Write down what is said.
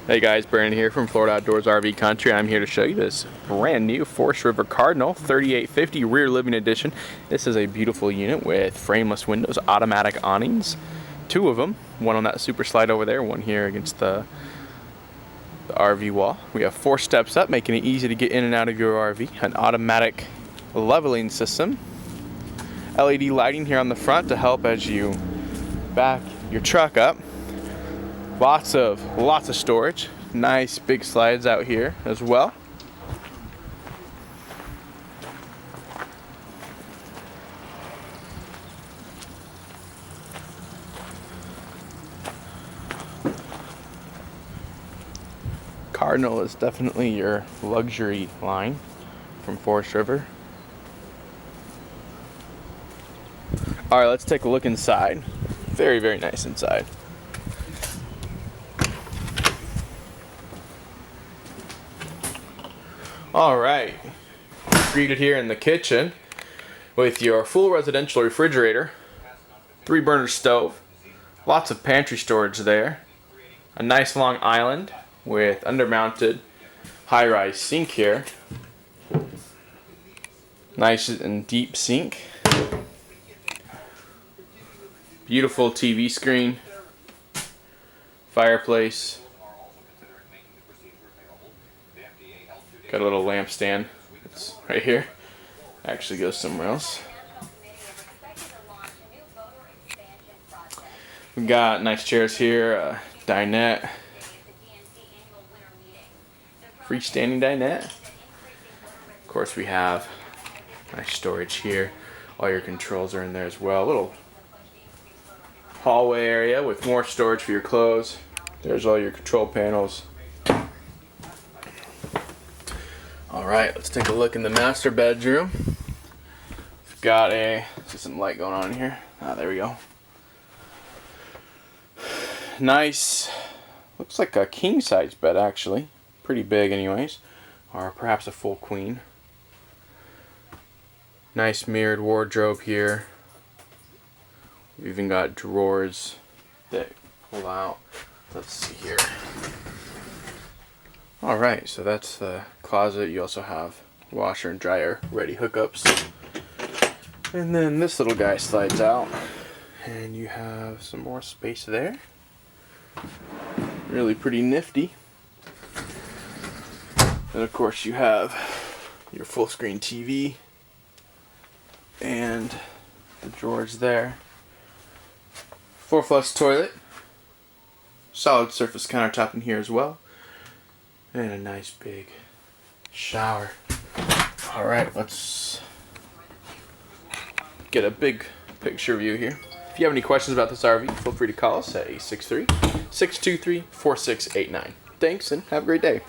Hey guys, Brandon here from Florida Outdoors RV Country. I'm here to show you this brand new Forest River Cardinal 3850 rear living edition. This is a beautiful unit with frameless windows, automatic awnings, two of them, one on that super slide over there, one here against the RV wall. We have 4 steps up, making it easy to get in and out of your RV, an automatic leveling system, LED lighting here on the front to help as you back your truck up. Lots of storage. Nice big slides out here as well. Cardinal is definitely your luxury line from Forest River. All right, let's take a look inside. Very, very nice inside. Alright, greeted here in the kitchen with your full residential refrigerator, 3-burner stove, lots of pantry storage there, a nice long island with undermounted high-rise sink here, nice and deep sink, beautiful TV screen, fireplace. Got a little lamp stand. It's right here. Actually goes somewhere else. We've got nice chairs here, dinette. Freestanding dinette. Of course we have nice storage here. All your controls are in there as well. A little hallway area with more storage for your clothes. There's all your control panels. Alright, let's take a look in the master bedroom. We've got some light going on here. There we go. Nice, looks like a king size bed actually. Pretty big anyways. Or perhaps a full queen. Nice mirrored wardrobe here. We've even got drawers that pull out. Let's see here. Alright, so that's the closet. You also have washer and dryer ready hookups. And then this little guy slides out and you have some more space there. Really pretty nifty. And of course you have your full screen TV and the drawers there. 4-flush toilet. Solid surface countertop in here as well. And a nice big shower. Alright, let's get a big picture view here. If you have any questions about this RV, feel free to call us at 863-623-4689. Thanks and have a great day.